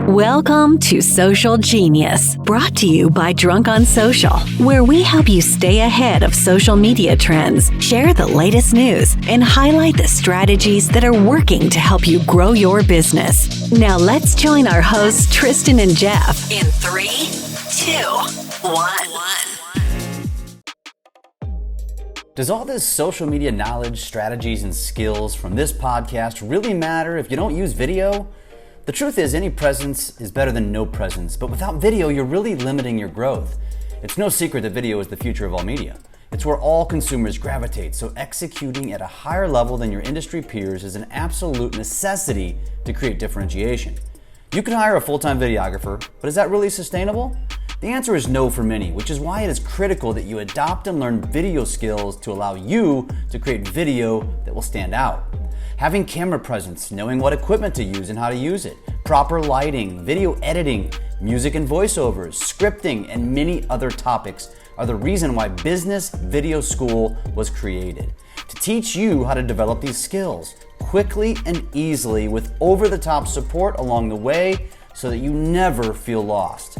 Welcome to Social Genius, brought to you by Drunk on Social, where we help you stay ahead of social media trends, share the latest news, and highlight the strategies that are working to help you grow your business. Now let's join our hosts, Tristan and Jeff, in 3, 2, 1. Does all this social media knowledge, strategies, and skills from this podcast really matter if you don't use video? The truth is, any presence is better than no presence, but without video, you're really limiting your growth. It's no secret that video is the future of all media. It's where all consumers gravitate, so executing at a higher level than your industry peers is an absolute necessity to create differentiation. You can hire a full-time videographer, but is that really sustainable? The answer is no for many, which is why it is critical that you adopt and learn video skills to allow you to create video that will stand out. Having camera presence, knowing what equipment to use and how to use it, proper lighting, video editing, music and voiceovers, scripting, and many other topics are the reason why Business Video School was created. To teach you how to develop these skills quickly and easily with over-the-top support along the way so that you never feel lost.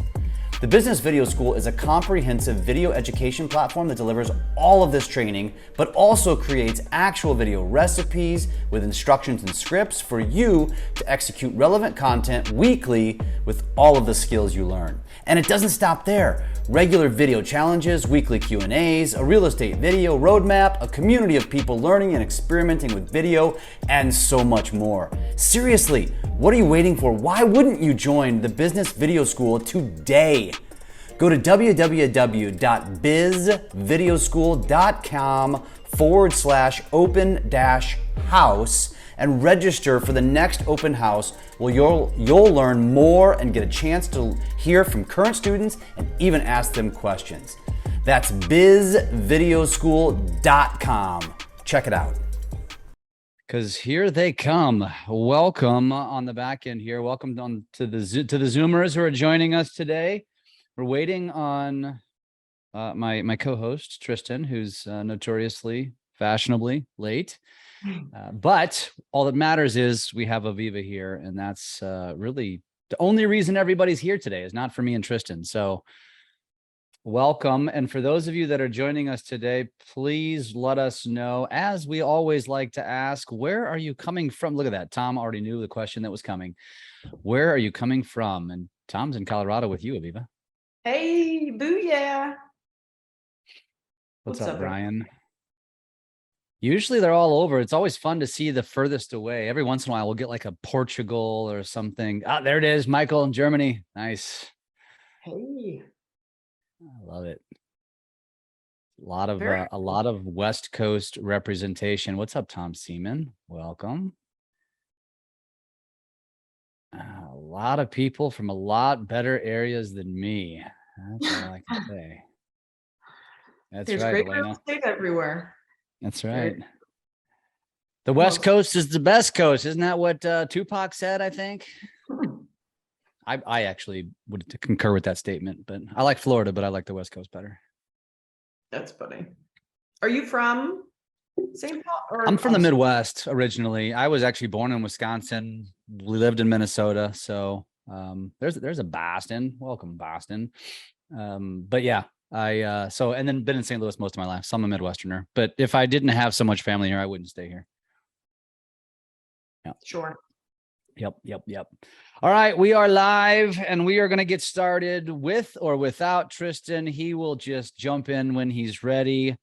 The Business Video School is a comprehensive video education platform that delivers all of this training, but also creates actual video recipes with instructions and scripts for you to execute relevant content weekly with all of the skills you learn. And it doesn't stop there. Regular video challenges, weekly Q&As, a real estate video roadmap, a community of people learning and experimenting with video, and so much more. Seriously, what are you waiting for? Why wouldn't you join the Business Video School today? Go to www.bizvideoschool.com/open-house and register for the next open house where you'll learn more and get a chance to hear from current students and even ask them questions. That's bizvideoschool.com. Check it out. Because here they come. Welcome on the back end here. Welcome on to the Zoomers who are joining us today. We're waiting on my co-host, Tristan, who's notoriously, fashionably late. But all that matters is we have Aviva here, and that's really the only reason everybody's here today is not for me and Tristan. So welcome. And for those of you that are joining us today, please let us know, as we always like to ask, where are you coming from? Look at that. Tom already knew the question that was coming. Where are you coming from? And Tom's in Colorado with you, Aviva. Hey, booyah. What's up, Brian? Usually they're all over. It's always fun to see the furthest away. Every once in a while, we'll get like a Portugal or something. Ah, there it is. Michael in Germany. Nice. Hey. I love it. A lot of West Coast representation. What's up, Tom Seaman? Welcome. A lot of people from a lot better areas than me. That's all I can say. There's right, great Elena. real estate everywhere. That's right. The West Coast is the best coast. Isn't that what Tupac said, I think? I actually would concur with that statement, but I like Florida, but I like the West Coast better. That's funny. Are you from St. Paul? I'm from the Midwest originally. I was actually born in Wisconsin. We lived in Minnesota. So there's a Boston. Welcome, Boston. But yeah, and then been in St. Louis most of my life. So I'm a Midwesterner. But if I didn't have so much family here, I wouldn't stay here. Yeah. Sure. Yep. All right, we are live and we are going to get started with or without Tristan. He will just jump in when he's ready.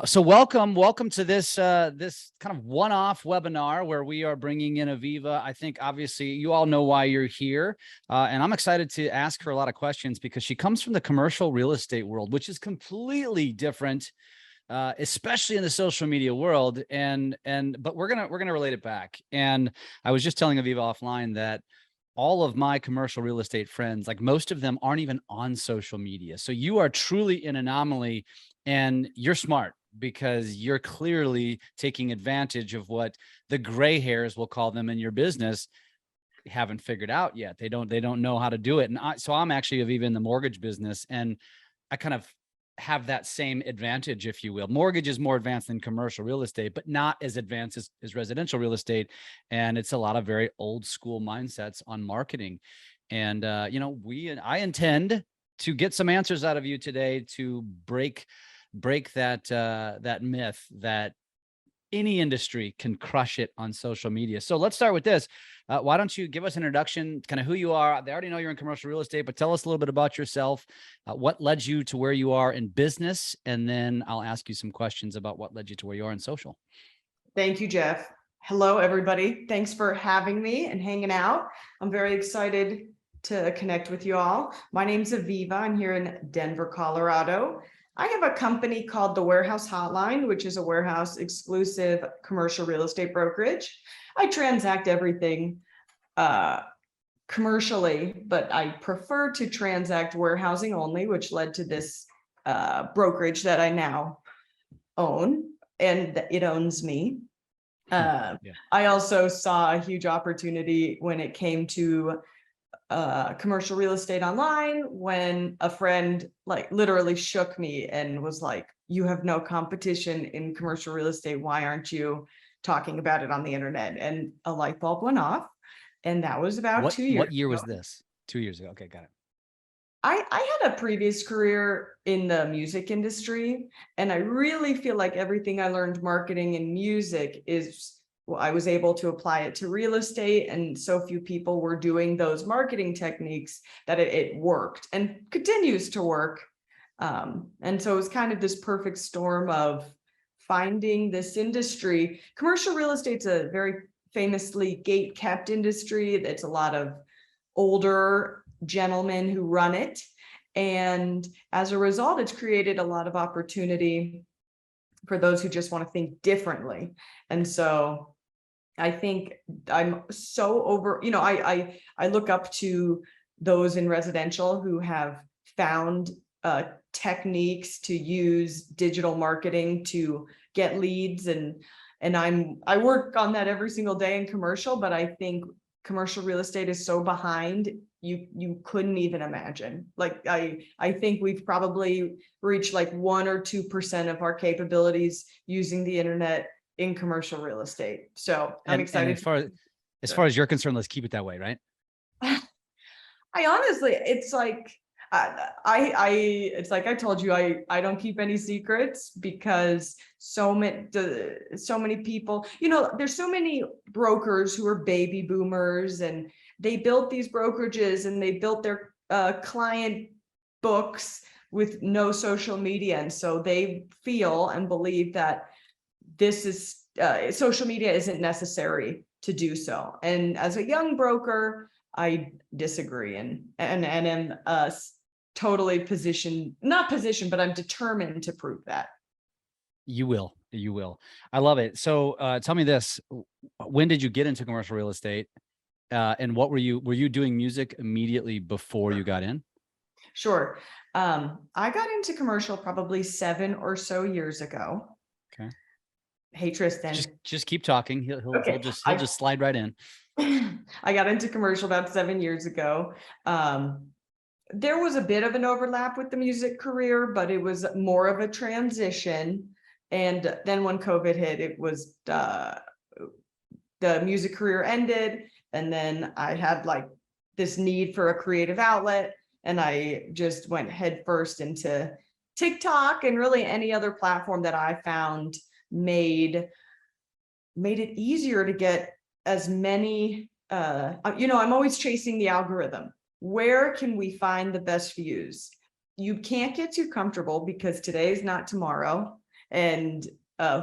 So welcome to this this kind of one-off webinar where we are bringing in Aviva. I think obviously you all know why you're here, and I'm excited to ask her a lot of questions because she comes from the commercial real estate world, which is completely different, especially in the social media world. But we're gonna relate it back. And I was just telling Aviva offline that all of my commercial real estate friends, like most of them, aren't even on social media. So you are truly an anomaly, and you're smart because you're clearly taking advantage of what the gray hairs, we'll call them, in your business haven't figured out yet. They don't know how to do it. And so I'm actually Aviva in the mortgage business, and I kind of have that same advantage, if you will. Mortgage is more advanced than commercial real estate, but not as advanced as residential real estate. And it's a lot of very old school mindsets on marketing. And, I intend to get some answers out of you today to break that myth that any industry can crush it on social media. So let's start with this. Why don't you give us an introduction, kind of who you are? They already know you're in commercial real estate, but tell us a little bit about yourself. What led you to where you are in business? And then I'll ask you some questions about what led you to where you are in social. Thank you, Jeff. Hello, everybody. Thanks for having me and hanging out. I'm very excited to connect with you all. My name's Aviva. I'm here in Denver, Colorado. I have a company called the Warehouse Hotline, which is a warehouse exclusive commercial real estate brokerage. I transact everything commercially, but I prefer to transact warehousing only, which led to this brokerage that I now own, and it owns me. I also saw a huge opportunity when it came to commercial real estate online, when a friend like literally shook me and was like, you have no competition in commercial real estate. Why aren't you talking about it on the internet? And a light bulb went off. And that was about 2 years. What year ago. was this? 2 years ago. Okay, got it. I had a previous career in the music industry, and I really feel like everything I learned marketing and music I was able to apply it to real estate, and so few people were doing those marketing techniques that it worked and continues to work. And so it was kind of this perfect storm of finding this industry. Commercial real estate's a very famously gate-kept industry. It's a lot of older gentlemen who run it. And as a result, it's created a lot of opportunity for those who just want to think differently. And so I think I'm so over, I look up to those in residential who have found techniques to use digital marketing to get leads. And I work on that every single day in commercial, but I think commercial real estate is so behind, you couldn't even imagine. Like I think we've probably reached like 1 or 2% of our capabilities using the internet in commercial real estate. So I'm excited. And as far as you're concerned, let's keep it that way, right? I honestly, it's like it's like I told you, I don't keep any secrets, because so many people, there's so many brokers who are baby boomers, and they built these brokerages and they built their client books with no social media. And so they feel and believe that this is social media isn't necessary to do so. And as a young broker, I disagree and am totally not positioned, but I'm determined to prove that. You will. I love it. So tell me this, when did you get into commercial real estate? And what were you doing music immediately before you got in? Sure. I got into commercial probably 7 or so years ago. Okay. Hey, Tristan. Just keep talking. He'll just slide right in. I got into commercial about 7 years ago. There was a bit of an overlap with the music career, but it was more of a transition. And then when COVID hit, it was the music career ended. And then I had like this need for a creative outlet. And I just went headfirst into TikTok and really any other platform that I found made it easier to get as many, I'm always chasing the algorithm. Where can we find the best views? You can't get too comfortable, because today is not tomorrow. And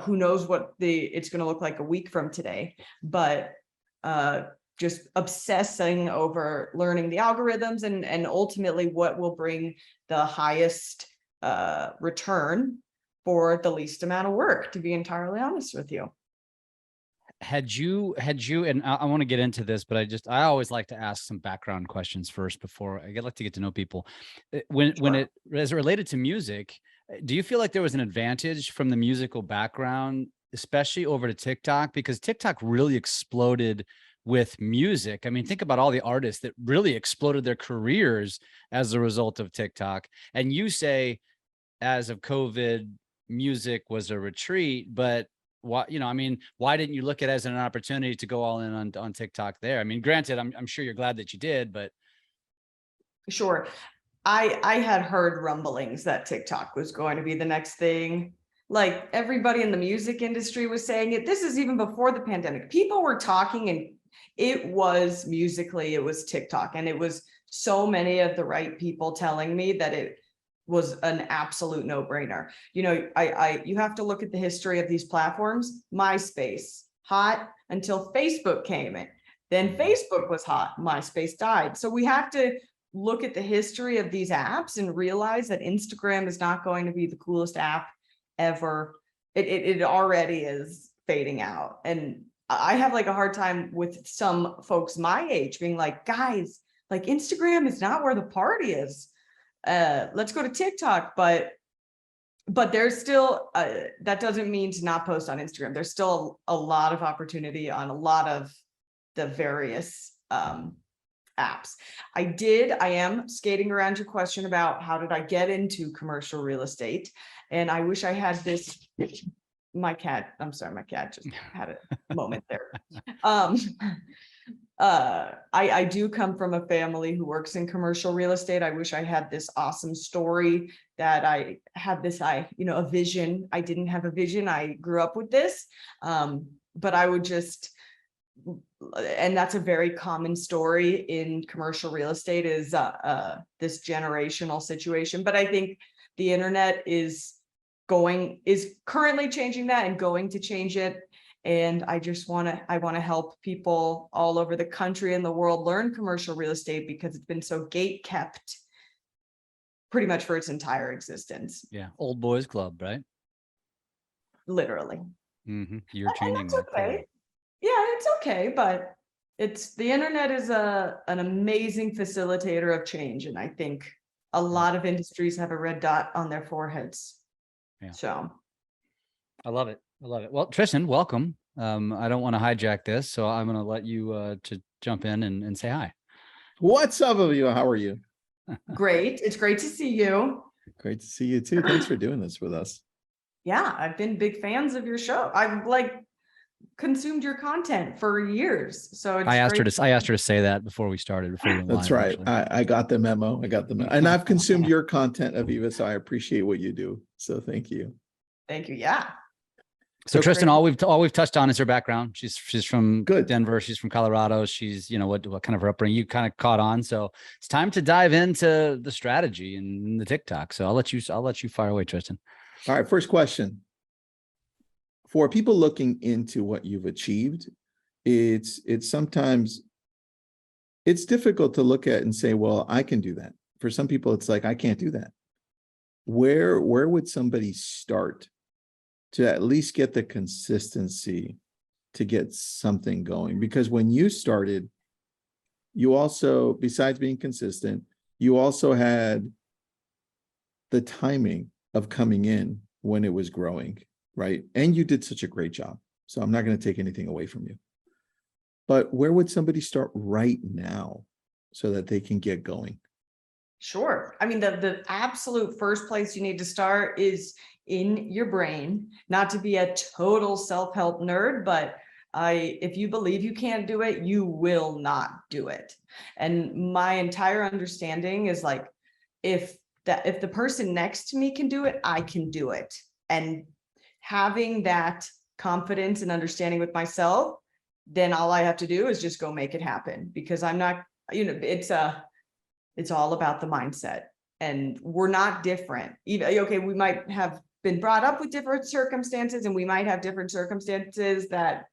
who knows what it's going to look like a week from today. But just obsessing over learning the algorithms and ultimately what will bring the highest return for the least amount of work, to be entirely honest with you. Had you, and I want to get into this, but I always like to ask some background questions first before I like to get to know people. When it, as it related to music, do you feel like there was an advantage from the musical background, especially over to TikTok? Because TikTok really exploded with music. I mean, think about all the artists that really exploded their careers as a result of TikTok. And you say, as of COVID, music was a retreat, but why didn't you look at it as an opportunity to go all in on TikTok there? I mean, granted, I'm sure you're glad that you did, but Sure. I had heard rumblings that TikTok was going to be the next thing. Like everybody in the music industry was saying it. This is even before the pandemic. People were talking, and it was Musically, it was TikTok, and it was so many of the right people telling me that it was an absolute no-brainer. You know, you have to look at the history of these platforms. MySpace, hot until Facebook came in. Then Facebook was hot, MySpace died. So we have to look at the history of these apps and realize that Instagram is not going to be the coolest app ever. It already is fading out. And I have like a hard time with some folks my age being like, guys, like Instagram is not where the party is. Let's go to TikTok. But there's still, that doesn't mean to not post on Instagram. There's still a lot of opportunity on a lot of the various apps. I am skating around your question about how did I get into commercial real estate? And I wish I had this, my cat just had a moment there. I do come from a family who works in commercial real estate. I wish I had this awesome story that I had this, a vision. I didn't have a vision. I grew up with this, but I would just, and that's a very common story in commercial real estate, is this generational situation. But I think the internet is currently changing that and going to change it. And I want to help people all over the country and the world learn commercial real estate, because it's been so gate kept pretty much for its entire existence. Yeah. Old boys club, right? Literally. Mm-hmm. You're changing that. Okay. Yeah, it's okay, but the internet is an amazing facilitator of change. And I think a lot of industries have a red dot on their foreheads. Yeah. So I love it. Well, Tristan, welcome. I don't want to hijack this, so I'm going to let you to jump in and say hi. What's up, Aviva? How are you? Great. It's great to see you. Great to see you too. Thanks for doing this with us. Yeah, I've been big fans of your show. I've consumed your content for years. So it's I asked her to say that before we started. That's right. I got the memo. And I've consumed your content, Aviva, so I appreciate what you do. So thank you. Thank you. Yeah. So Tristan, all we've touched on is her background. She's from Denver. She's from Colorado. She's, what kind of her upbringing you kind of caught on. So it's time to dive into the strategy and the TikTok. So I'll let you fire away, Tristan. All right. First question. For people looking into what you've achieved, it's sometimes difficult to look at and say, well, I can do that. For some people, it's like, I can't do that. Where would somebody start to at least get the consistency to get something going? Because when you started, you also, besides being consistent, you also had the timing of coming in when it was growing, right? And you did such a great job. So I'm not going to take anything away from you. But where would somebody start right now so that they can get going? Sure. I mean, the absolute first place you need to start is in your brain. Not to be a total self-help nerd, but if you believe you can't do it, you will not do it. And my entire understanding is if the person next to me can do it, I can do it. And having that confidence and understanding with myself, then all I have to do is just go make it happen, because I'm not, it's all about the mindset, and we're not different. Okay, we might have been brought up with different circumstances, and we might have different circumstances that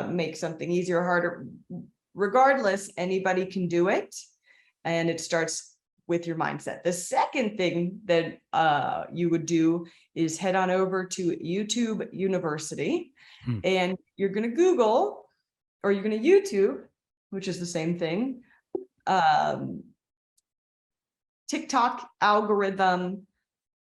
make something easier or harder. Regardless, anybody can do it, and it starts with your mindset. The second thing that you would do is head on over to YouTube University, and you're going to Google, or you're going to YouTube, which is the same thing, TikTok algorithm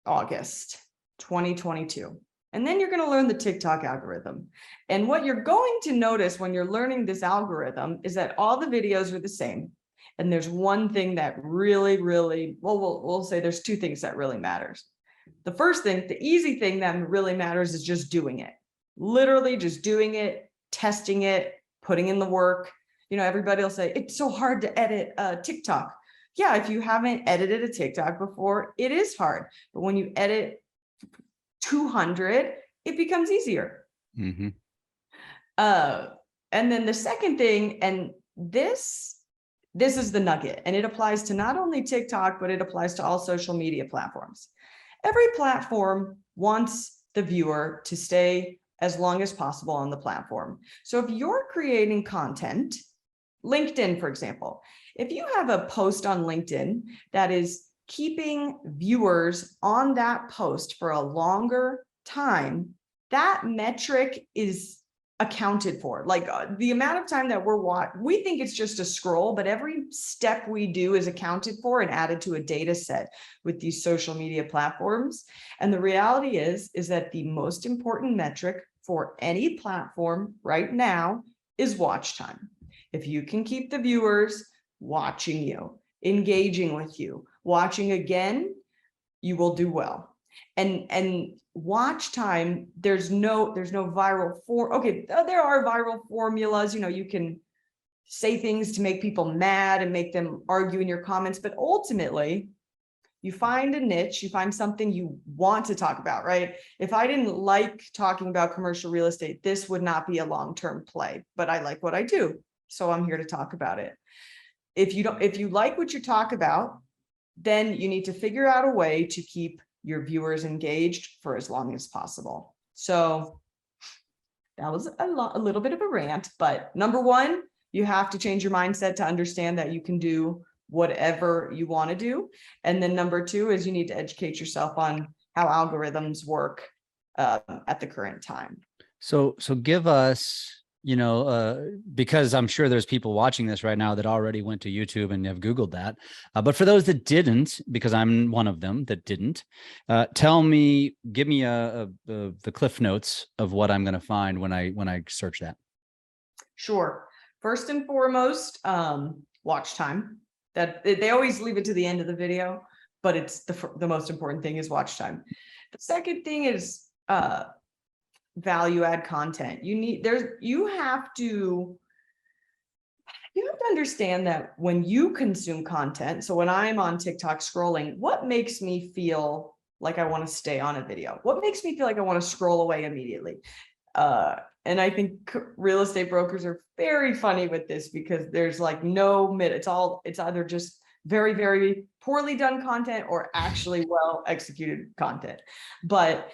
August 2022. And then you're going to learn the TikTok algorithm. And what you're going to notice when you're learning this algorithm is that all the videos are the same. And there's one thing that really, we'll say there's two things that really matters. The first thing, the easy thing that really matters is just doing it. Literally just doing it, testing it, putting in the work. Everybody will say, it's so hard to edit TikTok. yeah, if you haven't edited a TikTok before, it is hard. But when you edit 200, it becomes easier. Mm-hmm. And then the second thing, and this is the nugget, and it applies to not only TikTok, but it applies to all social media platforms. Every platform wants the viewer to stay as long as possible on the platform. So if you're creating content, LinkedIn, for example, if you have a post on LinkedIn that is keeping viewers on that post for a longer time, that metric is accounted for. Like the amount of time that we think it's just a scroll, but every step we do is accounted for and added to a data set with these social media platforms. And the reality is that the most important metric for any platform right now is watch time. If you can keep the viewers watching you, engaging with you, watching again, you will do well. And watch time, there's no viral there are viral formulas, you can say things to make people mad and make them argue in your comments, but ultimately you find a niche, you find something you want to talk about, right? If I didn't like talking about commercial real estate, this would not be a long-term play, but I like what I do, so I'm here to talk about it. If you like what you talk about, then you need to figure out a way to keep your viewers engaged for as long as possible. So that was a little bit of a rant, but number one, you have to change your mindset to understand that you can do whatever you want to do. And then number two is you need to educate yourself on how algorithms work at the current time. So give us, because I'm sure there's people watching this right now that already went to YouTube and have Googled that. But for those that didn't, because I'm one of them that didn't, give me the cliff notes of what I'm going to find when I search that. Sure. First and foremost, watch time. That they always leave it to the end of the video, but it's the most important thing is watch time. The second thing is value add content. You have to understand that when you consume content, so when I'm on TikTok scrolling, what makes me feel like I want to stay on a video? What makes me feel like I want to scroll away immediately? And I think real estate brokers are very funny with this because there's like no mid, it's either just very, very poorly done content or actually well executed content. But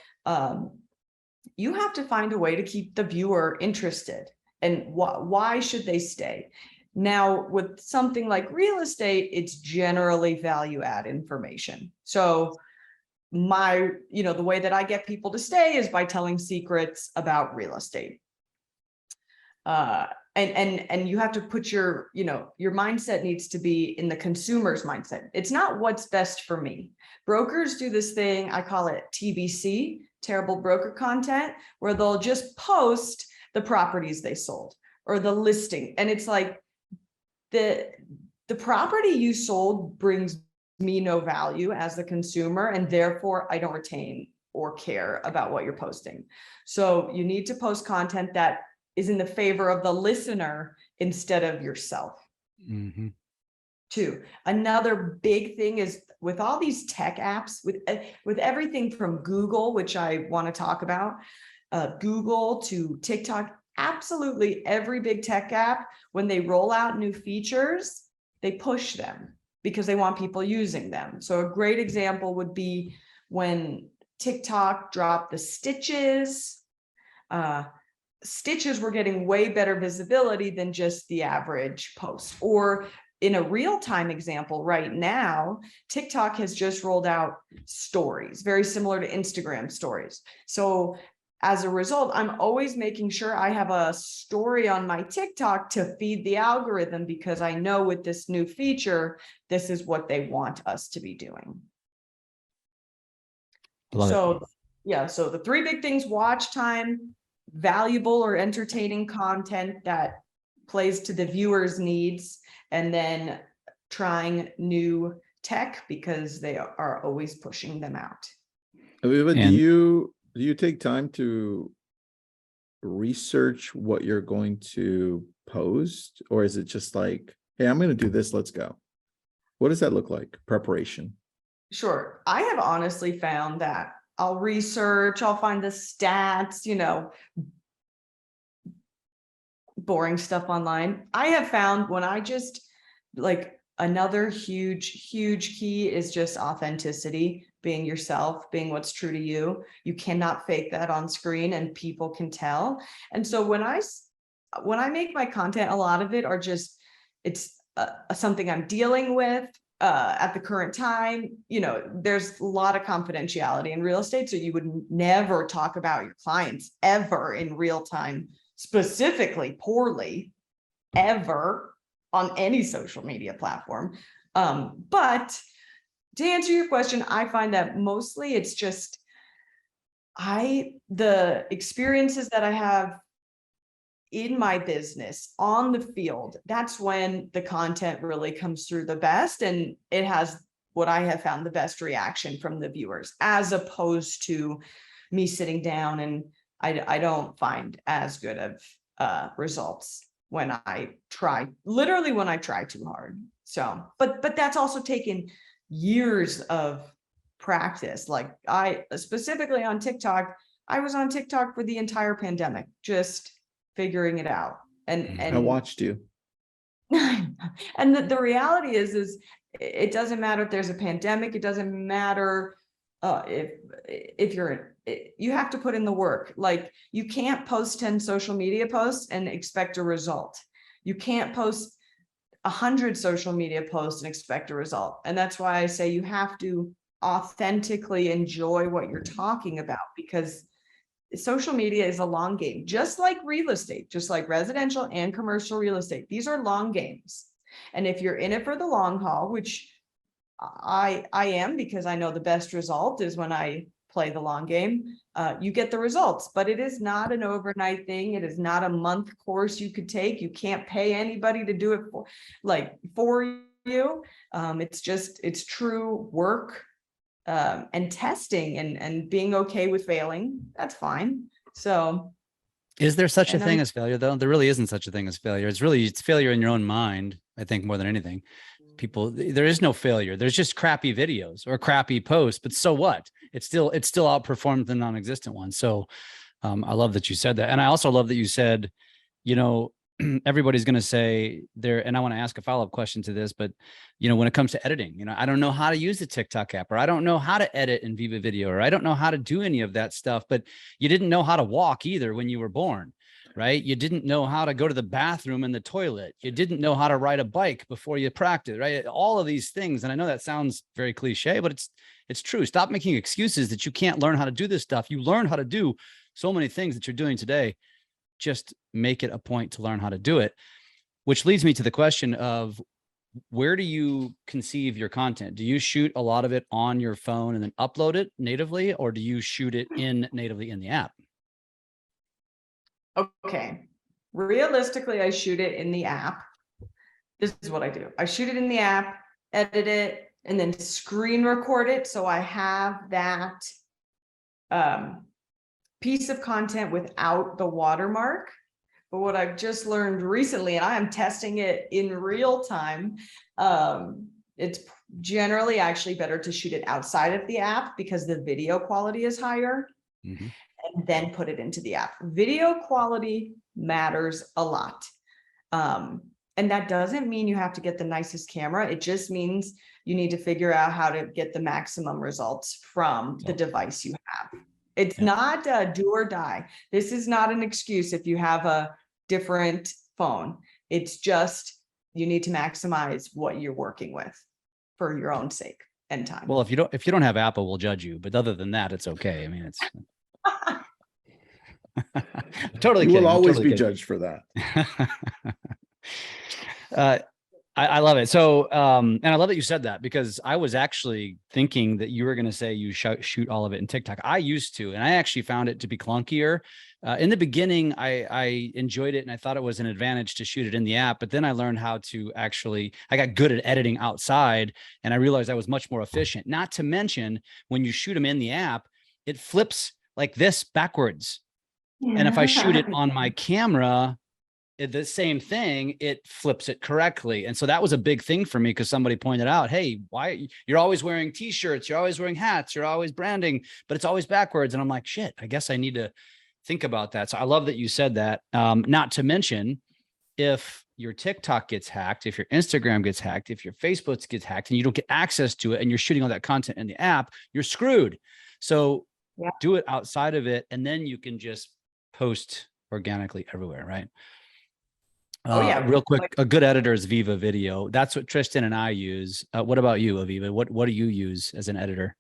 you have to find a way to keep the viewer interested. And why should they stay? Now, with something like real estate, it's generally value add information. So the way that I get people to stay is by telling secrets about real estate. And you have to put your mindset needs to be in the consumer's mindset. It's not what's best for me. Brokers do this thing, I call it TBC, terrible broker content, where they'll just post the properties they sold or the listing. And it's like the property you sold brings me no value as the consumer, and therefore I don't retain or care about what you're posting. So you need to post content that is in the favor of the listener instead of yourself. Mm-hmm. Two, another big thing is with all these tech apps, with everything from Google, which I want to talk about, Google to TikTok, absolutely every big tech app, when they roll out new features, they push them because they want people using them. So a great example would be when TikTok dropped the stitches. Stitches were getting way better visibility than just the average post. Or in a real-time example right now, TikTok has just rolled out stories, very similar to Instagram stories. So as a result, I'm always making sure I have a story on my TikTok to feed the algorithm because I know with this new feature, this is what they want us to be doing. So the three big things: watch time, valuable or entertaining content that plays to the viewer's needs, and then trying new tech because they are always pushing them out. Aviva, do you take time to research what you're going to post, or is it just like, hey, I'm going to do this, let's go? What does that look like? Preparation. Sure. I have honestly found that I'll research, I'll find the stats, boring stuff online. I have found when I just another huge key is just authenticity, being yourself, being what's true to you. You cannot fake that on screen and people can tell. And so when I make my content, a lot of it are just, it's something I'm dealing with at the current time. There's a lot of confidentiality in real estate. So you would never talk about your clients ever in real time, specifically poorly, ever on any social media platform. But to answer your question, I find that mostly it's just the experiences that I have in my business on the field, that's when the content really comes through the best. And it has what I have found the best reaction from the viewers, as opposed to me sitting down, and I don't find as good of results when I try too hard. So, but that's also taken years of practice. Like I specifically on TikTok, I was on TikTok for the entire pandemic, just figuring it out. And I watched you. And the reality is it doesn't matter if there's a pandemic. It doesn't matter if you have to put in the work. Like you can't post 10 social media posts and expect a result. You can't post 100 social media posts and expect a result. And that's why I say you have to authentically enjoy what you're talking about, because social media is a long game, just like real estate, just like residential and commercial real estate. These are long games. And if you're in it for the long haul, which I am, because I know the best result is when I play the long game, you get the results. But it is not an overnight thing. It is not a month course you could take. You can't pay anybody to do it for you. It's true work. And testing and being okay with failing, that's fine. So is there such a thing as failure though? There really isn't such a thing as failure. It's failure in your own mind, I think, more than anything. There is no failure. There's just crappy videos or crappy posts, but so what? It still outperformed the non-existent one. So I love that you said that. And I also love that you said, everybody's going to say there, and I want to ask a follow-up question to this, but when it comes to editing, I don't know how to use the TikTok app, or I don't know how to edit in Viva Video, or I don't know how to do any of that stuff. But you didn't know how to walk either when you were born, right? You didn't know how to go to the bathroom and the toilet. You didn't know how to ride a bike before you practice, right? All of these things. And I know that sounds very cliche, but it's true. Stop making excuses that you can't learn how to do this stuff. You learn how to do so many things that you're doing today. Just make it a point to learn how to do it, which leads me to the question of, where do you conceive your content? Do you shoot a lot of it on your phone and then upload it natively, or do you shoot it natively in the app? Okay. Realistically, I shoot it in the app. This is what I do. I shoot it in the app, edit it, and then screen record it. So I have that piece of content without the watermark. But what I've just learned recently, and I am testing it in real time, it's generally actually better to shoot it outside of the app because the video quality is higher, and then put it into the app. Video quality matters a lot. And that doesn't mean you have to get the nicest camera. It just means you need to figure out how to get the maximum results from the device you have. It's not a do or die. This is not an excuse if you have a different phone. It's just, you need to maximize what you're working with for your own sake and time. Well, if you don't have Apple, we'll judge you. But other than that, it's okay. I mean, it's totally You kidding. will always totally be kidding. judged for that. I love it. So, and I love that you said that, because I was actually thinking that you were going to say you shoot all of it in TikTok. I used to, and I actually found it to be clunkier. In the beginning, I enjoyed it and I thought it was an advantage to shoot it in the app, but then I learned how to I got good at editing outside, and I realized I was much more efficient. Not to mention, when you shoot them in the app, it flips like this backwards. And if I shoot it on my camera, the same thing, it flips it correctly. And so that was a big thing for me because somebody pointed out, hey, why you're always wearing t-shirts, you're always wearing hats, you're always branding, but it's always backwards. And I'm like, shit, I guess I need to think about that. So I love that you said that. Not to mention, if your TikTok gets hacked, if your Instagram gets hacked, if your Facebook gets hacked and you don't get access to it and you're shooting all that content in the app, you're screwed. So do it outside of it, and then you can just post organically everywhere, right? Real quick, a good editor is Viva Video. That's what Tristan and I use. What about you, Aviva? What do you use as an editor?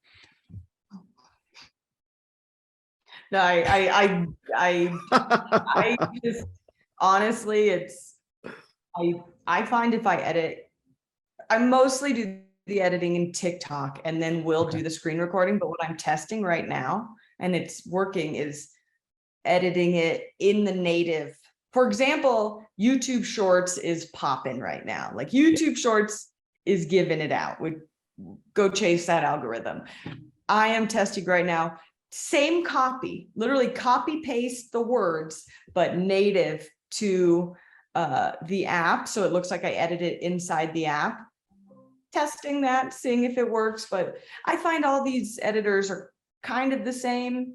No, I just honestly, I find if I edit, I mostly do the editing in TikTok and then we'll do the screen recording. But what I'm testing right now, and it's working, is editing it in the native. For example, YouTube Shorts is popping right now. Like YouTube Shorts is giving it out. We go chase that algorithm. I am testing right now. Same copy, literally copy paste the words, but native to the app. So it looks like I edited it inside the app. Testing that, seeing if it works. But I find all these editors are kind of the same,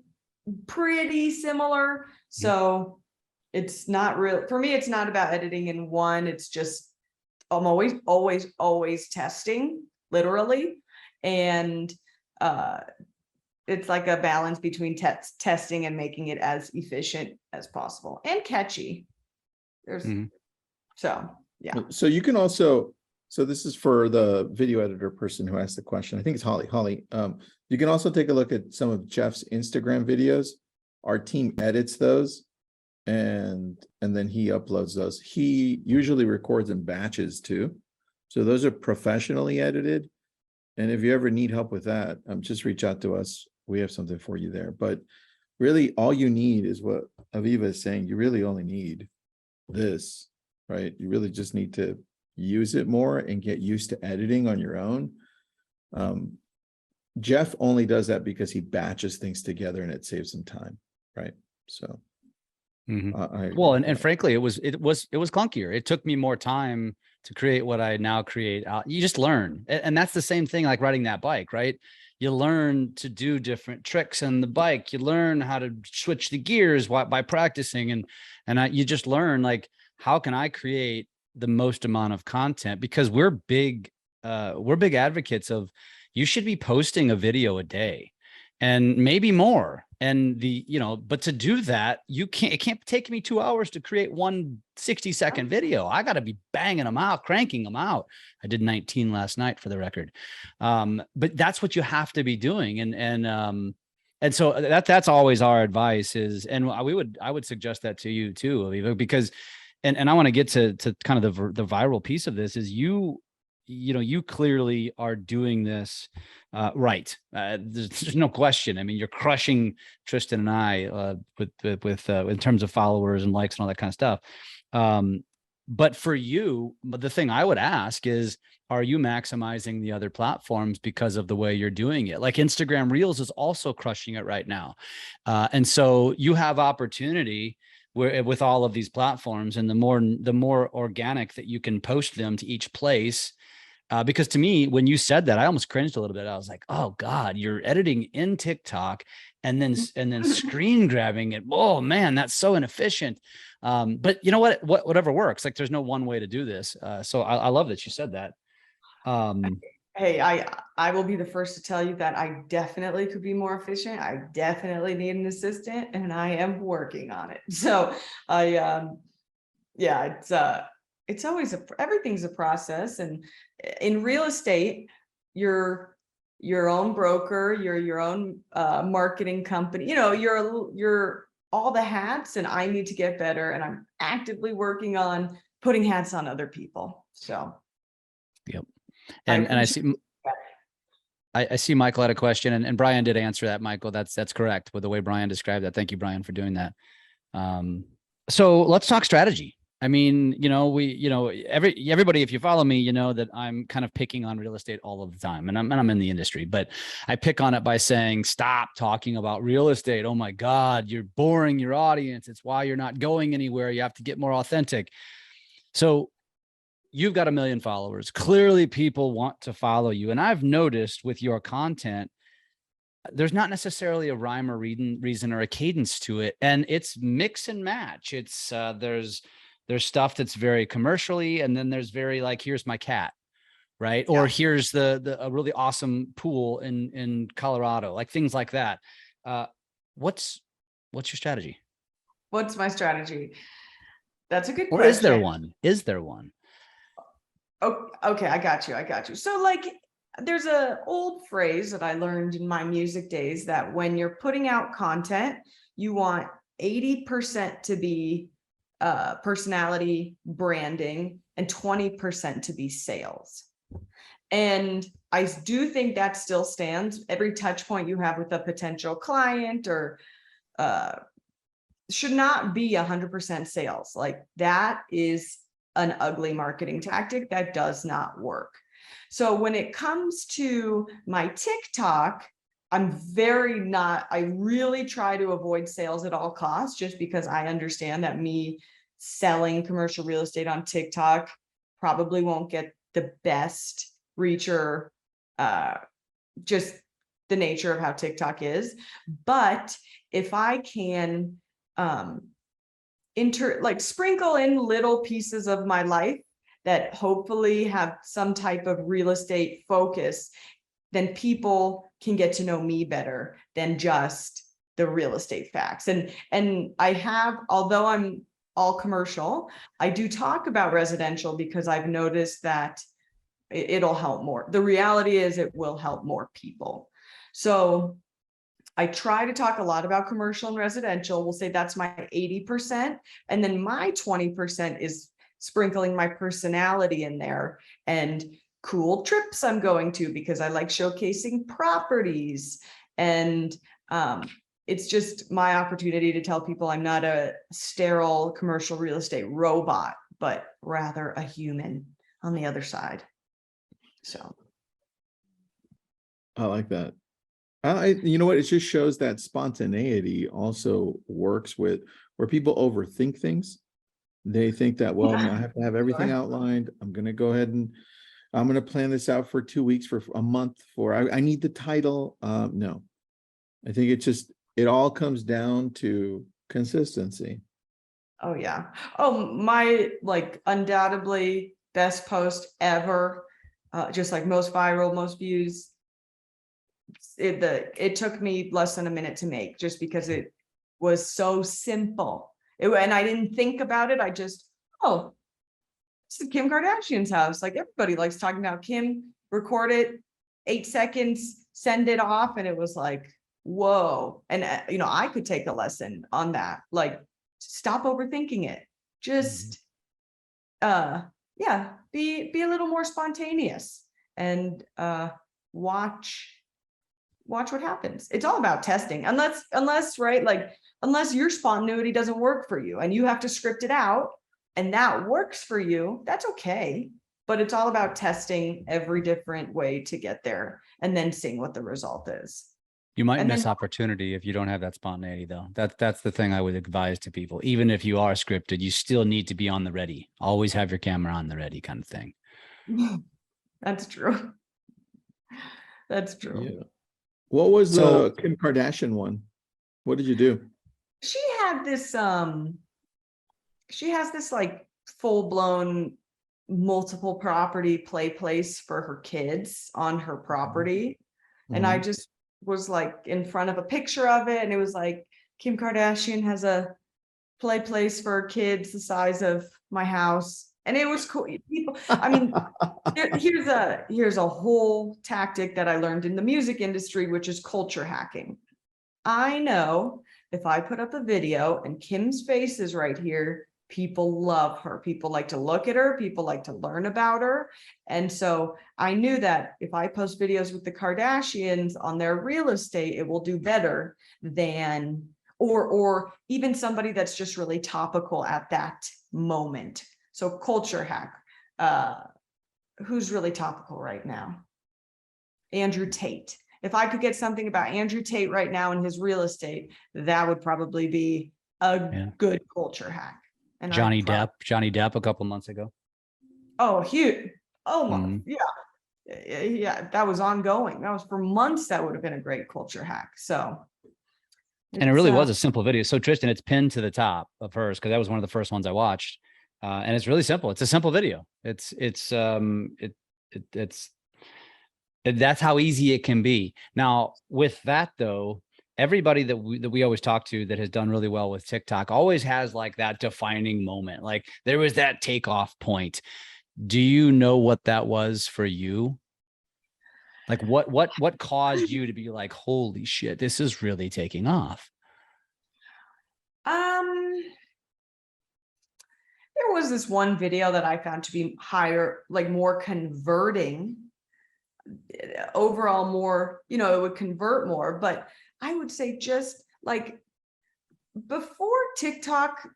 pretty similar. So it's not real for me. It's not about editing in one. It's just I'm always testing, literally, and it's like a balance between testing and making it as efficient as possible and catchy. There's so yeah. So you can also, so this is for the video editor person who asked the question. I think it's Holly. Holly, you can also take a look at some of Jeff's Instagram videos. Our team edits those, and then he uploads those. He usually records in batches too. So those are professionally edited. And if you ever need help with that, just reach out to us. We have something for you there. But really all you need is what Aviva is saying. You really only need this, right? You really just need to use it more and get used to editing on your own. Jeff only does that because he batches things together and it saves him time, right? So well, and frankly, it was clunkier. It took me more time to create what I now create. You just learn, and that's the same thing like riding that bike, right? You learn to do different tricks on the bike. You learn how to switch the gears by practicing, and you just learn like, how can I create the most amount of content? Because we're big advocates of, you should be posting a video a day and maybe more. And but to do that, it can't take me 2 hours to create one 60-second video. I got to be banging them out, cranking them out. I did 19 last night for the record. But that's what you have to be doing. And so that's always our advice is, and I would suggest that to you too, Aviva, because, and I want to get to kind of the viral piece of this is you clearly are doing this right. There's no question. I mean, you're crushing Tristan and I with in terms of followers and likes and all that kind of stuff. But for you, the thing I would ask is, are you maximizing the other platforms because of the way you're doing it? Like Instagram Reels is also crushing it right now. And so you have opportunity with all of these platforms, and the more organic that you can post them to each place. Because to me, when you said that, I almost cringed a little bit. I was like, oh God, you're editing in TikTok and then screen grabbing it. Oh man, that's so inefficient. But you know what, whatever works. Like there's no one way to do this. So I love that you said that. Hey, I will be the first to tell you that I definitely could be more efficient. I definitely need an assistant, and I am working on it. So it's always everything's a process. And in real estate, you're your own broker, you're your own marketing company, you're all the hats, and I need to get better. And I'm actively working on putting hats on other people. So. Yep. And I see Michael had a question, and Brian did answer that, Michael. That's correct with the way Brian described that. Thank you, Brian, for doing that. So let's talk strategy. I mean, everybody, if you follow me, you know that I'm kind of picking on real estate all of the time, and I'm in the industry, but I pick on it by saying, stop talking about real estate. Oh my God, you're boring your audience. It's why you're not going anywhere. You have to get more authentic. So you've got 1 million followers. Clearly people want to follow you. And I've noticed with your content, there's not necessarily a rhyme or reason or a cadence to it. And it's mix and match. It's there's stuff that's very commercially, and then there's very like, here's my cat, right? Yeah. Or here's a really awesome pool in Colorado, like things like that. What's your strategy? What's my strategy? That's a good question. Or is there one? Is there one? Oh, okay. I got you. So like, there's a old phrase that I learned in my music days that when you're putting out content, you want 80% to be personality, branding, and 20% to be sales. And I do think that still stands. Every touch point you have with a potential client or should not be 100% sales. Like that is an ugly marketing tactic that does not work. So when it comes to my TikTok, I really try to avoid sales at all costs, just because I understand that me selling commercial real estate on TikTok probably won't get the best reach or just the nature of how TikTok is. But if I can sprinkle in little pieces of my life that hopefully have some type of real estate focus, then people can get to know me better than just the real estate facts. And I have, although I'm all commercial, I do talk about residential because I've noticed that it'll help more. The reality is it will help more people. So I try to talk a lot about commercial and residential. We'll say that's my 80%. And then my 20% is sprinkling my personality in there and cool trips I'm going to, because I like showcasing properties. And it's just my opportunity to tell people I'm not a sterile commercial real estate robot, but rather a human on the other side. So I like that. You know what? It just shows that spontaneity also works with where people overthink things. They think that, well, I have to have everything outlined. I'm going to go ahead and I'm going to plan this out for 2 weeks, for a month, I need the title. No, I think it all comes down to consistency. Oh yeah. Oh, my undoubtedly best post ever, just like most viral, most views. It took me less than a minute to make, just because it was so simple. And I didn't think about it. I just, it's Kim Kardashian's house. Like everybody likes talking about Kim. Record it, 8 seconds, send it off, and it was like, whoa. And I could take a lesson on that. Like, stop overthinking it. Just, be a little more spontaneous and watch what happens. It's all about testing, unless right, unless your spontaneity doesn't work for you and you have to script it out and that works for you, that's okay. But it's all about testing every different way to get there and then seeing what the result is. You might miss opportunity if you don't have that spontaneity, though. That's the thing I would advise to people. Even if you are scripted, you still need to be on the ready. Always have your camera on the ready, kind of thing. That's true. That's true. Yeah. What was the Kim Kardashian one? What did you do? She had this, she has this like full-blown multiple property play place for her kids on her property. Mm-hmm. And I just was like in front of a picture of it, and it was like, Kim Kardashian has a play place for kids the size of my house. And it was cool. People, I mean, here's a whole tactic that I learned in the music industry, which is culture hacking. I know if I put up a video and Kim's face is right here, people love her. People like to look at her. People like to learn about her. And so I knew that if I post videos with the Kardashians on their real estate, it will do better than or even somebody that's just really topical at that moment. So culture hack, who's really topical right now? Andrew Tate. If I could get something about Andrew Tate right now in his real estate, that would probably be a good culture hack. And Johnny Depp a couple months ago. Oh, huge. Oh my, yeah, that was ongoing. That was for months. That would have been a great culture hack. So, and it really was a simple video. So Tristan, it's pinned to the top of hers because that was one of the first ones I watched, and it's really simple. It's a simple video. That's how easy it can be. Now, with that though, everybody that we always talk to that has done really well with TikTok always has like that defining moment. Like there was that takeoff point. Do you know what that was for you? Like what caused you to be like, holy shit, this is really taking off? There was this one video that I found to be more converting overall, more, it would convert more. But I would say just like before TikTok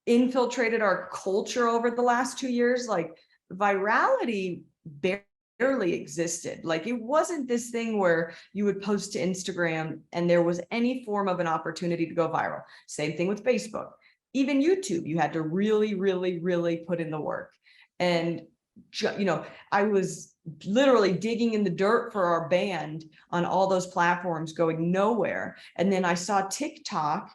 infiltrated our culture over the last 2 years, like virality barely existed. Like it wasn't this thing where you would post to Instagram and there was any form of an opportunity to go viral. Same thing with Facebook. Even YouTube, you had to really, really, really put in the work. And, I was literally digging in the dirt for our band on all those platforms, going nowhere. And then I saw TikTok.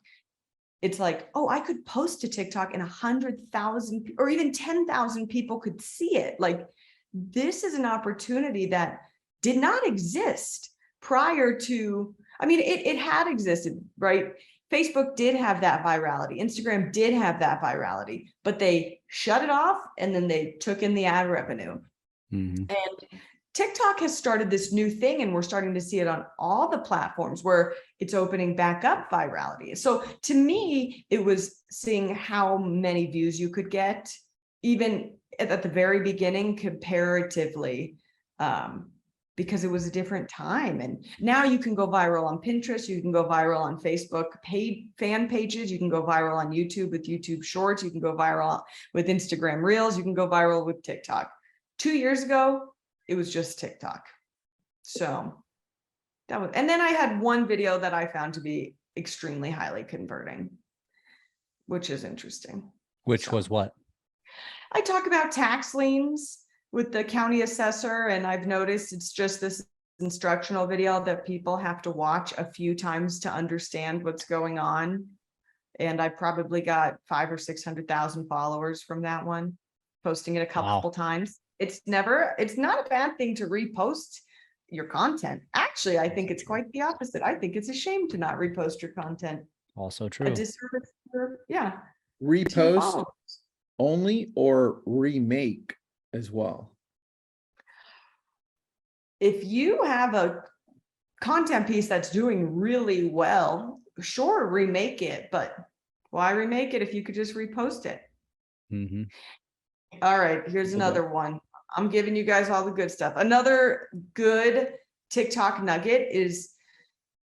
It's like, oh, I could post to TikTok and 100,000 or even 10,000 people could see it. Like, this is an opportunity that did not exist prior to, it had existed, right? Facebook did have that virality. Instagram did have that virality, but they shut it off and then they took in the ad revenue. Mm-hmm. And TikTok has started this new thing, and we're starting to see it on all the platforms where it's opening back up virality. So to me, it was seeing how many views you could get, even at the very beginning comparatively, because it was a different time. And now you can go viral on Pinterest, you can go viral on Facebook paid fan pages, you can go viral on YouTube with YouTube Shorts, you can go viral with Instagram Reels, you can go viral with TikTok. 2 years ago, it was just TikTok. So that was, and then I had one video that I found to be extremely highly converting, which is interesting. Which was what? I talk about tax liens with the county assessor, and I've noticed it's just this instructional video that people have to watch a few times to understand what's going on. And I probably got 500,000 or 600,000 followers from that one, posting it a couple times. It's not a bad thing to repost your content. Actually, I think it's quite the opposite. I think it's a shame to not repost your content. Also true. A disservice Repost only or remake as well? If you have a content piece that's doing really well, sure, remake it, but why remake it if you could just repost it? Mm-hmm. All right, here's another one. I'm giving you guys all the good stuff. Another good TikTok nugget is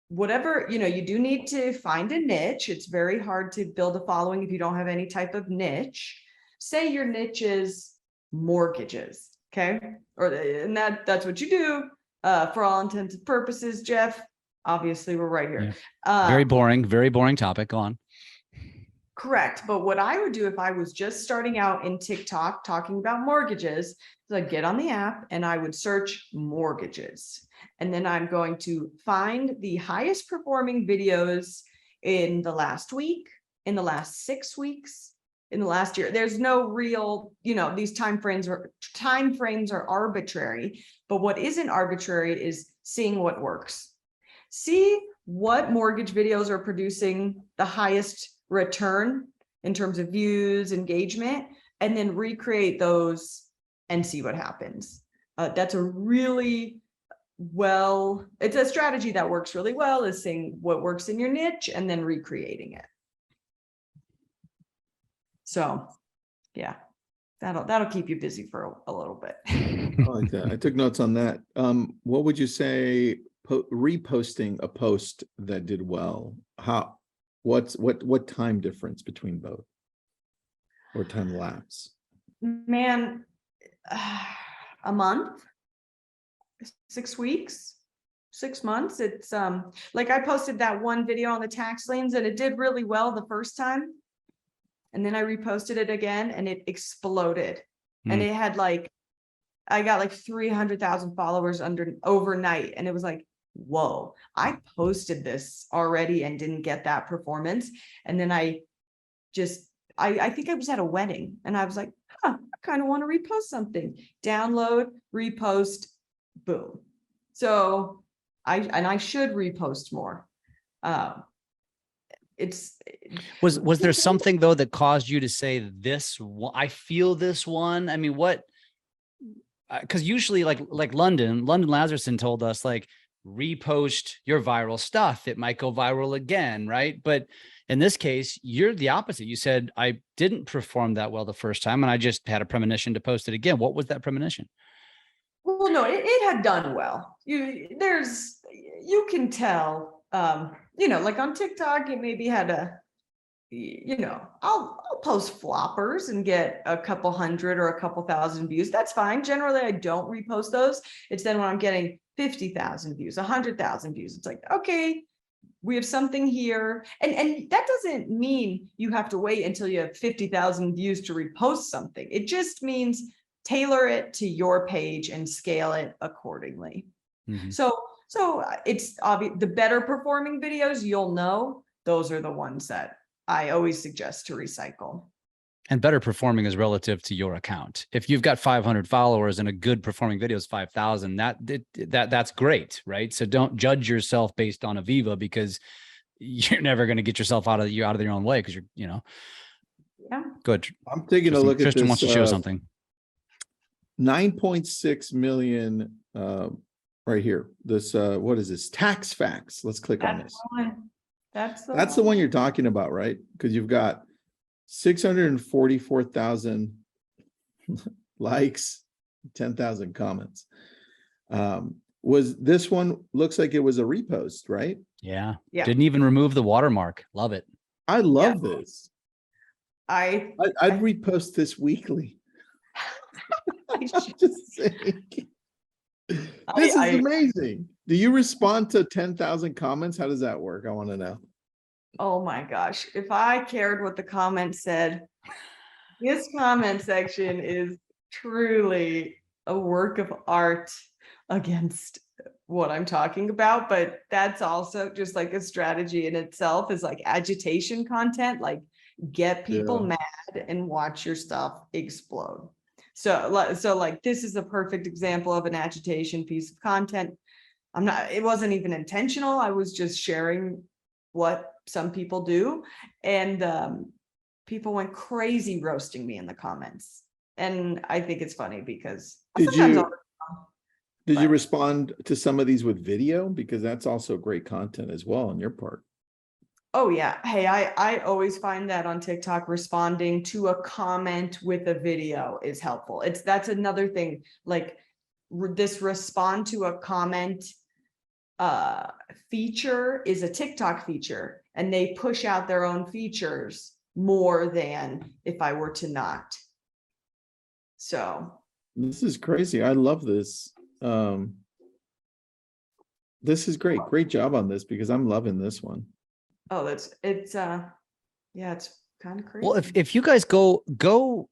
whatever, you do need to find a niche. It's very hard to build a following if you don't have any type of niche. Say your niche is mortgages, okay? And that's what you do for all intents and purposes, Jeff. Obviously, we're right here. Yeah. Very boring topic. Go on. Correct. But what I would do if I was just starting out in TikTok talking about mortgages is I'd get on the app and I would search mortgages. And then I'm going to find the highest performing videos in the last week, in the last 6 weeks, in the last year. There's no real, these time frames are arbitrary, but what isn't arbitrary is seeing what works. See what mortgage videos are producing the highest return in terms of views, engagement, and then recreate those and see what happens. That's it's a strategy that works really well, is seeing what works in your niche and then recreating it. So yeah, that'll keep you busy for a little bit. I like that. I took notes on that. What would you say reposting a post that did well? What time difference between both, or time lapse? Man, a month, 6 weeks, 6 months. It's like I posted that one video on the tax liens and it did really well the first time. And then I reposted it again and it exploded. And it had like, I got like 300,000 followers overnight. And it was like, whoa, I posted this already and didn't get that performance. And then I think I was at a wedding and I was like, I kind of want to repost something. Download, repost, boom. So I should repost more. Was there something though that caused you to say this one, I feel this one? I mean, what, because usually like London Lazarson told us, like, repost your viral stuff, it might go viral again, right? But in this case, you're the opposite. You said, I didn't perform that well the first time and I just had a premonition to post it again. What was that premonition? Well, no, it had done well. You can tell, like on TikTok, it maybe had I'll post floppers and get a couple hundred or a couple thousand views. That's fine. Generally, I don't repost those. It's then when I'm getting 50,000 views, 100,000 views. It's like, okay, we have something here. And that doesn't mean you have to wait until you have 50,000 views to repost something. It just means tailor it to your page and scale it accordingly. Mm-hmm. So it's obvious, the better performing videos, you'll know, those are the ones that I always suggest to recycle. And better performing is relative to your account. If you've got 500 followers and a good performing video is 5,000, that's great, right? So don't judge yourself based on Aviva, because you're never going to get yourself out of your own way, because Yeah. Good. I'm taking Tristan, a look at Tristan this. Wants to show something. 9.6 million right here. This what is this? Tax facts. Let's click on this. That's the one you're talking about, right? Because you've got 644,000 likes, 10,000 comments. Was this one, looks like it was a repost, right? Yeah. Didn't even remove the watermark. Love it. I love this. I'd repost this weekly. I'm just saying. This is amazing. Do you respond to 10,000 comments? How does that work? I want to know. Oh my gosh. If I cared what the comments said, this comment section is truly a work of art against what I'm talking about. But that's also just like a strategy in itself, is like agitation content, like get people mad and watch your stuff explode. So like this is a perfect example of an agitation piece of content. It wasn't even intentional. I was just sharing what some people do. And people went crazy roasting me in the comments. And I think it's funny because did you respond to some of these with video? Because that's also great content as well on your part. Oh yeah. Hey, I always find that on TikTok, responding to a comment with a video is helpful. That's another thing, like this respond to a comment feature is a TikTok feature, and they push out their own features more than if I were to not. So this is crazy. I love this. This is great. Great job on this, because I'm loving this one. Oh, it's kind of crazy. Well, if you guys go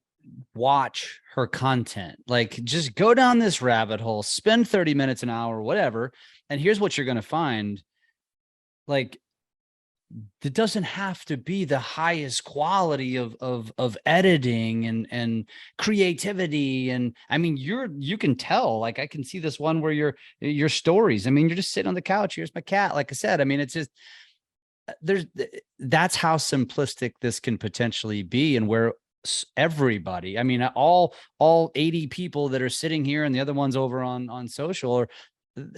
watch her content, like just go down this rabbit hole, spend 30 minutes, an hour, whatever. And here's what you're going to find. Like, it doesn't have to be the highest quality of editing and creativity. And I mean, you can tell, like, I can see this one where your stories, I mean, you're just sitting on the couch. Here's my cat. Like I said, I mean, it's just, that's how simplistic this can potentially be, and where everybody, I mean, all 80 people that are sitting here and the other ones over on social, or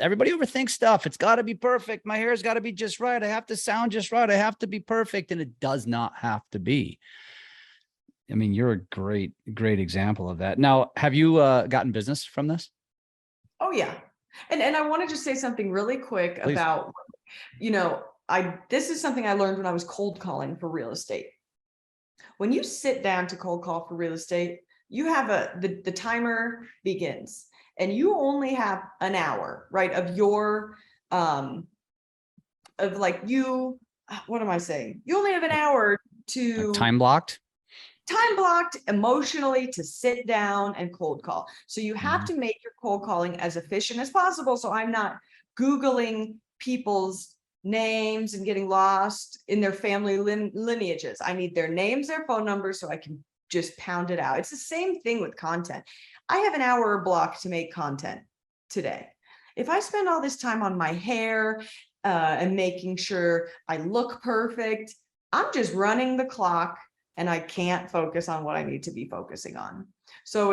everybody overthinks stuff. It's got to be perfect. My hair's got to be just right. I have to sound just right. I have to be perfect. And it does not have to be. I mean, you're a great example of that. Now, have you gotten business from this? Oh yeah. And I want to just say something really quick Please. about, this is something I learned when I was cold calling for real estate. When you sit down to cold call for real estate, you have the timer begins and you only have an hour, right? Of your, what am I saying? You only have an hour to Time blocked emotionally to sit down and cold call. So you have to make your cold calling as efficient as possible. So I'm not Googling people's names and getting lost in their family lineages. I need their names, their phone numbers, so I can just pound it out. It's the same thing with content. I have an hour block to make content today. If I spend all this time on my hair and making sure I look perfect, I'm just running the clock and I can't focus on what I need to be focusing on. So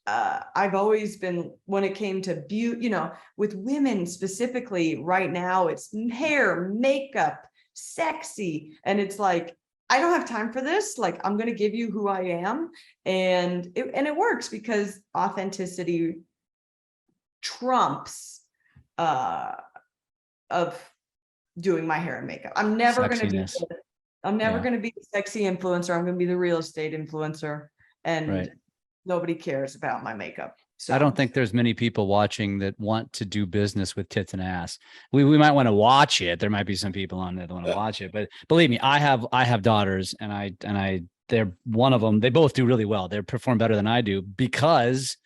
I've always been, when it came to beauty, with women specifically right now, it's hair, makeup, sexy. And it's like, I don't have time for this. Like, I'm going to give you who I am. And it works because authenticity trumps of doing my hair and makeup. I'm never going to be the sexy influencer. I'm going to be the real estate influencer. And nobody cares about my makeup. So I don't think there's many people watching that want to do business with tits and ass. We might want to watch it. There might be some people on there that want to watch it, but believe me, I have daughters and they're one of them. They both do really well. They perform better than I do because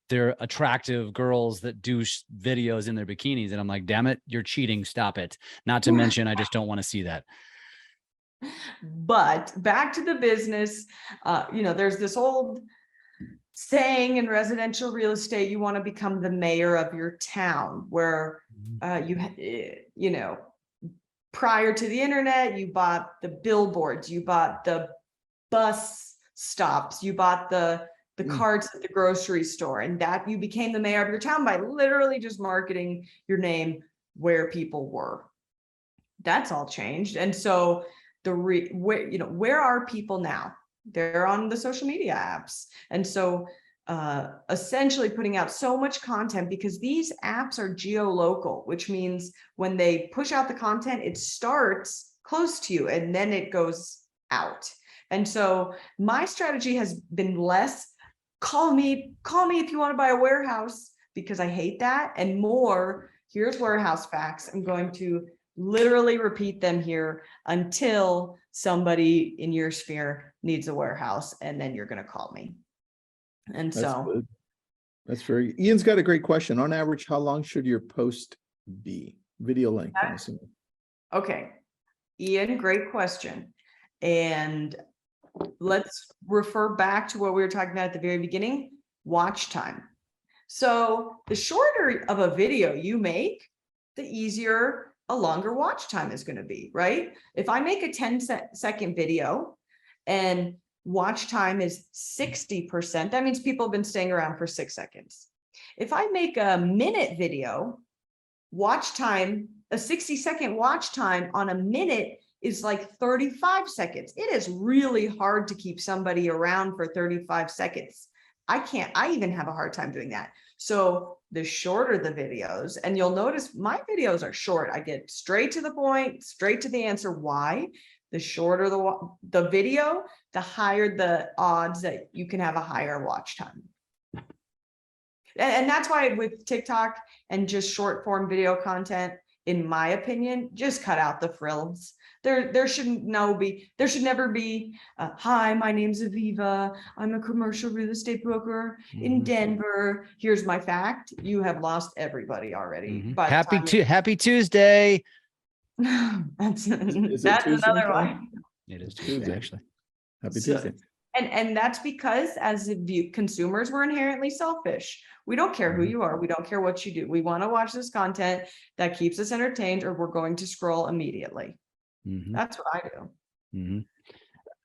they're attractive girls that do videos in their bikinis. And I'm like, damn it, you're cheating. Stop it. Not to mention, I just don't want to see that. But back to the business, there's this old saying in residential real estate, you want to become the mayor of your town, where prior to the internet, you bought the billboards, you bought the bus stops, you bought the carts at the grocery store, and that you became the mayor of your town by literally just marketing your name where people were. That's all changed. And so where are people now? They're on the social media apps. And so essentially putting out so much content, because these apps are geolocal, which means when they push out the content, it starts close to you and then it goes out. And so my strategy has been less, call me if you want to buy a warehouse, because I hate that, and more, here's warehouse facts. I'm going to literally repeat them here until somebody in your sphere needs a warehouse, and then you're going to call me. And good. That's very, Ian's got a great question. On average, how long should your post be? Video length, I'm assuming. Okay, Ian, great question. And let's refer back to what we were talking about at the very beginning, watch time. So the shorter of a video you make, the easier a longer watch time is going to be, right? If I make a 10-second video and watch time is 60%, that means people have been staying around for 6 seconds. If I make a minute video, watch time, a 60-second watch time on a minute is like 35 seconds. It is really hard to keep somebody around for 35 seconds. I even have a hard time doing that. So the shorter the videos, and you'll notice my videos are short. I get straight to the point, straight to the answer. Why? The shorter the video, the higher the odds that you can have a higher watch time. And that's why with TikTok and just short form video content, in my opinion, just cut out the frills. There should never be, hi, my name's Aviva. I'm a commercial real estate broker in Denver. Here's my fact. You have lost everybody already. Happy Tuesday. That's Tuesday, another one. It is Tuesday, actually. Happy Tuesday. And that's because as consumers, we're inherently selfish. We don't care who you are. We don't care what you do. We want to watch this content that keeps us entertained, or we're going to scroll immediately. That's what I do.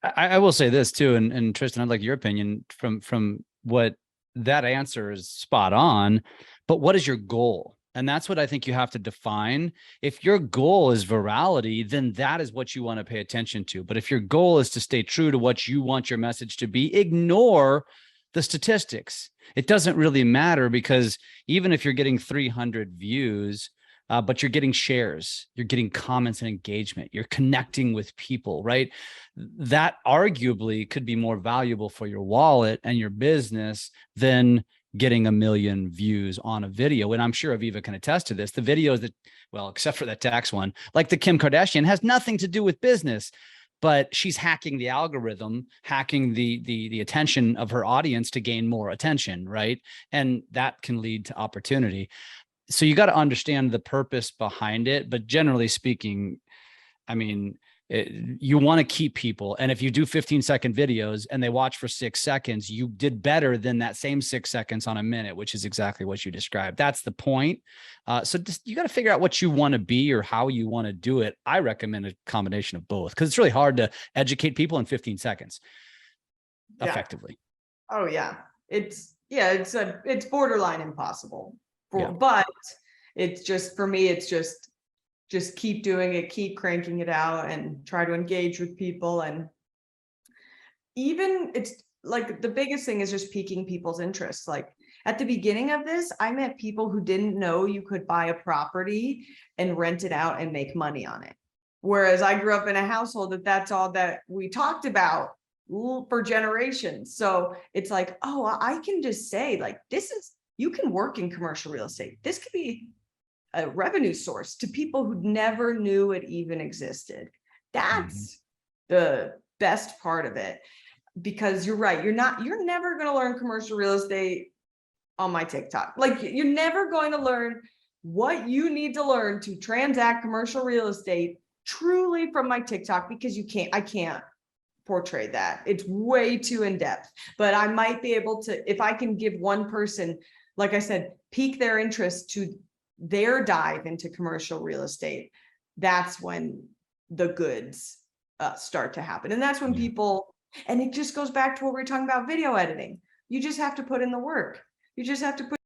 I will say this too, and Tristan, I'd like your opinion from what that answer is spot on, but what is your goal? And that's what I think you have to define. If your goal is virality, then that is what you want to pay attention to. But if your goal is to stay true to what you want your message to be, ignore the statistics. It doesn't really matter, because even if you're getting 300 views, but you're getting shares, you're getting comments and engagement, you're connecting with people, right? That arguably could be more valuable for your wallet and your business than getting 1 million views on a video. And I'm sure Aviva can attest to this. The videos that, well, except for that tax one, like the Kim Kardashian, has nothing to do with business, but she's hacking the algorithm, hacking the attention of her audience to gain more attention, right? And that can lead to opportunity. So you got to understand the purpose behind it. But generally speaking, I mean, you want to keep people. And if you do 15-second videos and they watch for 6 seconds, you did better than that same 6 seconds on a minute, which is exactly what you described. That's the point. So just, you got to figure out what you want to be or how you want to do it. I recommend a combination of both, because it's really hard to educate people in 15 seconds effectively. Oh yeah. It's borderline impossible. Yeah. But it's just, for me, it's just keep doing it, keep cranking it out, and try to engage with people. And even, it's like, the biggest thing is just piquing people's interest. Like at the beginning of this, I met people who didn't know you could buy a property and rent it out and make money on it. Whereas I grew up in a household that's all that we talked about for generations. So it's like, oh, I can just say, like, you can work in commercial real estate. This could be a revenue source to people who never knew it even existed. That's the best part of it, because you're right. You're never going to learn commercial real estate on my TikTok. Like, you're never going to learn what you need to learn to transact commercial real estate truly from my TikTok, because I can't portray that. It's way too in depth. But I might be able to, if I can give one person, like I said, pique their interest to their dive into commercial real estate, that's when the goods start to happen. And that's when people, and it just goes back to what we were talking about, video editing. You just have to put in the work. You just have to put